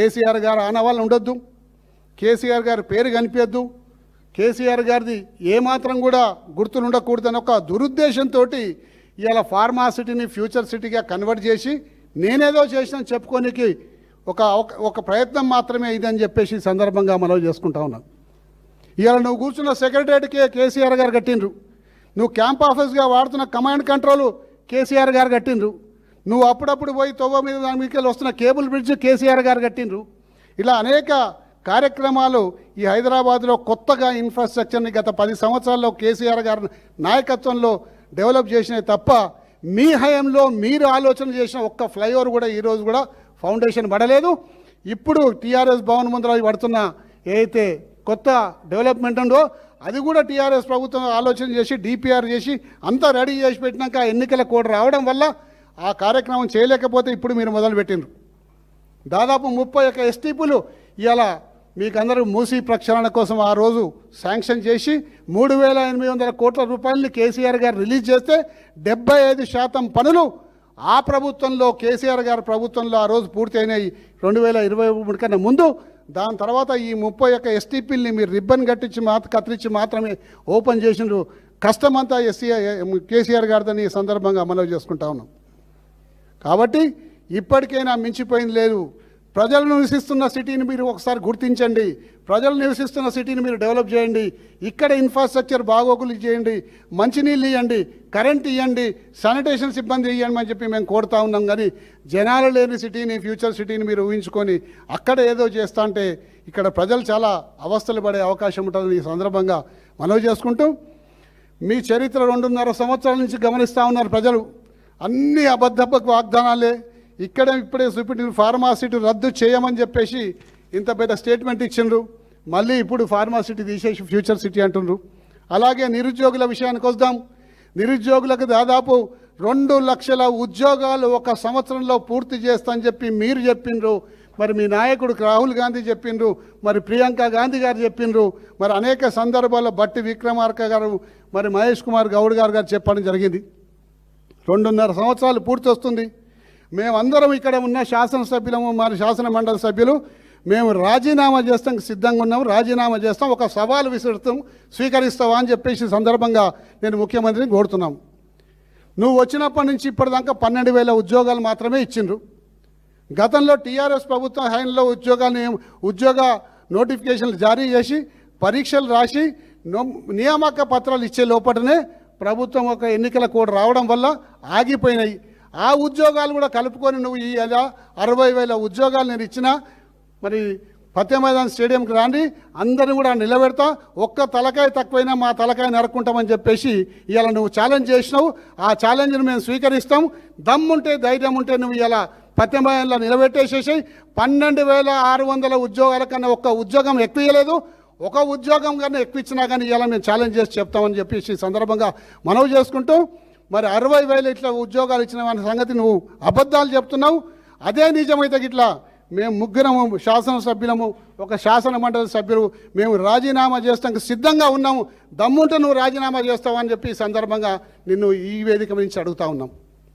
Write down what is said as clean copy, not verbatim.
కేసీఆర్ గారు ఆనవాళ్ళు ఉండొద్దు, కేసీఆర్ గారి పేరు కనిపించద్దు, కేసీఆర్ గారిది ఏమాత్రం కూడా గుర్తులు ఉండకూడదని ఒక దురుద్దేశంతో ఇవాళ ఫార్మా సిటీని ఫ్యూచర్ సిటీగా కన్వర్ట్ చేసి నేనేదో చేసిన చెప్పుకోనికి ఒక ప్రయత్నం మాత్రమే ఇదని చెప్పేసి సందర్భంగా మనం చేసుకుంటా ఉన్నాం. ఇవాళ నువ్వు కూర్చున్న సెక్రటరియట్కే కేసీఆర్ గారు కట్టిండ్రు, నువ్వు క్యాంప్ ఆఫీస్గా వాడుతున్న కమాండ్ కంట్రోల్ కేసీఆర్ గారు కట్టిండ్రు, నువ్వు అప్పుడప్పుడు పోయి తొవ్వ మీద దాని మీదకి వస్తున్న కేబుల్ బ్రిడ్జ్ కేసీఆర్ గారు కట్టిండ్రు. ఇలా అనేక కార్యక్రమాలు ఈ హైదరాబాద్లో కొత్తగా ఇన్ఫ్రాస్ట్రక్చర్ని గత 10 సంవత్సరాల్లో కేసీఆర్ గారి నాయకత్వంలో డెవలప్ చేసినాయి తప్ప మీ హయాంలో మీరు ఆలోచన చేసిన ఒక్క ఫ్లైఓవర్ కూడా ఈరోజు కూడా ఫౌండేషన్ పడలేదు. ఇప్పుడు టీఆర్ఎస్ భవన్ ముందర పడుతున్న ఏదైతే కొత్త డెవలప్మెంట్ ఉందో అది కూడా టీఆర్ఎస్ ప్రభుత్వం ఆలోచన చేసి డిపిఆర్ చేసి అంతా రెడీ చేసి పెట్టినాక ఎన్నికల కోడ్ రావడం వల్ల ఆ కార్యక్రమం చేయలేకపోతే ఇప్పుడు మీరు మొదలుపెట్టిండ్రు. దాదాపు 31 ఎస్టీపీలు ఇవాళ మీకందరూ మూసీ ప్రక్షాళన కోసం ఆ రోజు శాంక్షన్ చేసి 3,800 కోట్ల రూపాయలని కేసీఆర్ గారు రిలీజ్ చేస్తే 75% పనులు ఆ ప్రభుత్వంలో కేసీఆర్ గారి ప్రభుత్వంలో ఆ రోజు పూర్తయినాయి 2023 కన్నా ముందు. దాని తర్వాత ఈ 31 ఎస్టీపీలని మీరు రిబ్బన్ కత్తిరించి మాత్రమే ఓపెన్ చేసిండ్రు. కష్టమంతా కేసీఆర్ గారిదని ఈ సందర్భంగా మనవి చేసుకుంటా ఉన్నాం. కాబట్టి ఇప్పటికైనా మించిపోయింది లేదు. ప్రజలు నివసిస్తున్న సిటీని మీరు ఒకసారి గుర్తించండి, ప్రజలు నివసిస్తున్న సిటీని మీరు డెవలప్ చేయండి, ఇక్కడ ఇన్ఫ్రాస్ట్రక్చర్ బాగోగులు చేయండి, మంచినీళ్ళు ఇవ్వండి, కరెంట్ ఇవ్వండి, శానిటేషన్ సిబ్బంది ఇవ్వండి అని చెప్పి మేము కోరుతా ఉన్నాం. కానీ జనాలు లేని సిటీని ఫ్యూచర్ సిటీని మీరు ఊహించుకొని అక్కడ ఏదో చేస్తా అంటే ఇక్కడ ప్రజలు చాలా అవస్థలు పడే అవకాశం ఉంటుందని ఈ సందర్భంగా మనవి చేసుకుంటూ, మీ చరిత్ర 2.5 సంవత్సరాల నుంచి గమనిస్తూ ఉన్నారు ప్రజలు. అన్ని అబద్ధపు వాగ్దానాలే. ఇప్పుడే చూపించిన ఫార్మాసిటీ రద్దు చేయమని చెప్పేసి ఇంత పెద్ద స్టేట్మెంట్ ఇచ్చిండ్రు. మళ్ళీ ఇప్పుడు ఫార్మాసిటీ తీసేసి ఫ్యూచర్ సిటీ అంటుండ్రు. అలాగే నిరుద్యోగుల విషయానికి వద్దాం. నిరుద్యోగులకు దాదాపు 2 లక్షల ఉద్యోగాలు 1 సంవత్సరంలో పూర్తి చేస్తామని చెప్పి మీరు చెప్పిండ్రు. మరి మీ నాయకుడు రాహుల్ గాంధీ చెప్పిండ్రు, మరి ప్రియాంక గాంధీ గారు చెప్పిండ్రు, మరి అనేక సందర్భాల్లో బట్టి విక్రమార్క గారు, మరి మహేష్ కుమార్ గౌడ్ గారు చెప్పడం జరిగింది. 2.5 సంవత్సరాలు పూర్తి వస్తుంది. మేమందరం ఇక్కడ ఉన్న శాసనసభ్యులము, మరి శాసన మండలి సభ్యులు మేము రాజీనామా చేస్తాం సిద్ధంగా ఉన్నాము, రాజీనామా చేస్తాం, ఒక సవాలు విసురుతాం, స్వీకరిస్తావా అని చెప్పేసి సందర్భంగా నేను ముఖ్యమంత్రిని కోరుతున్నాము. నువ్వు వచ్చినప్పటి నుంచి ఇప్పటిదాకా 12,000 ఉద్యోగాలు మాత్రమే ఇచ్చిండ్రు. గతంలో టీఆర్ఎస్ ప్రభుత్వం హయాంలో ఉద్యోగ నోటిఫికేషన్లు జారీ చేసి పరీక్షలు రాసి నియామక పత్రాలు ఇచ్చే లోపలనే ప్రభుత్వం ఒక ఎన్నికల కోడ్ రావడం వల్ల ఆగిపోయినాయి. ఆ ఉద్యోగాలు కూడా కలుపుకొని నువ్వు ఈ 60,000 ఉద్యోగాలు నేను ఇచ్చినా మరి ఫతే మైదాన్ స్టేడియంకి రాండి, అందరిని కూడా నిలబెడతా, ఒక్క తలకాయ తక్కువైనా మా తలకాయ నరుక్కుంటామని చెప్పేసి ఇవాళ నువ్వు ఛాలెంజ్ చేసినావు. ఆ ఛాలెంజ్ను మేము స్వీకరిస్తాం. దమ్ముంటే ధైర్యం ఉంటే నువ్వు ఇలా ఫతే మైదాన్లో నిలబెట్టేసేసి 12,600 ఉద్యోగాల కన్నా ఒక్క ఉద్యోగం ఎక్కువలేదు, ఒక ఉద్యోగం కన్నా ఎక్కువ ఇచ్చినా కానీ ఇలా మేము ఛాలెంజ్ చేసి చెప్తామని చెప్పేసి సందర్భంగా మనవి చేసుకుంటూ, మరి 60,000 ఇట్లా ఉద్యోగాలు ఇచ్చిన అనే సంగతి నువ్వు అబద్ధాలు చెప్తున్నావు. అదే నిజమైతే ఇట్లా మేము 3 శాసనసభ్యులము, ఒక శాసన మండలి సభ్యులు మేము రాజీనామా చేస్తానికి సిద్ధంగా ఉన్నాము. దమ్ముంటే నువ్వు రాజీనామా చేస్తావని చెప్పి ఈ సందర్భంగా నిన్ను ఈ వేదిక నుంచి అడుగుతా ఉన్నాం.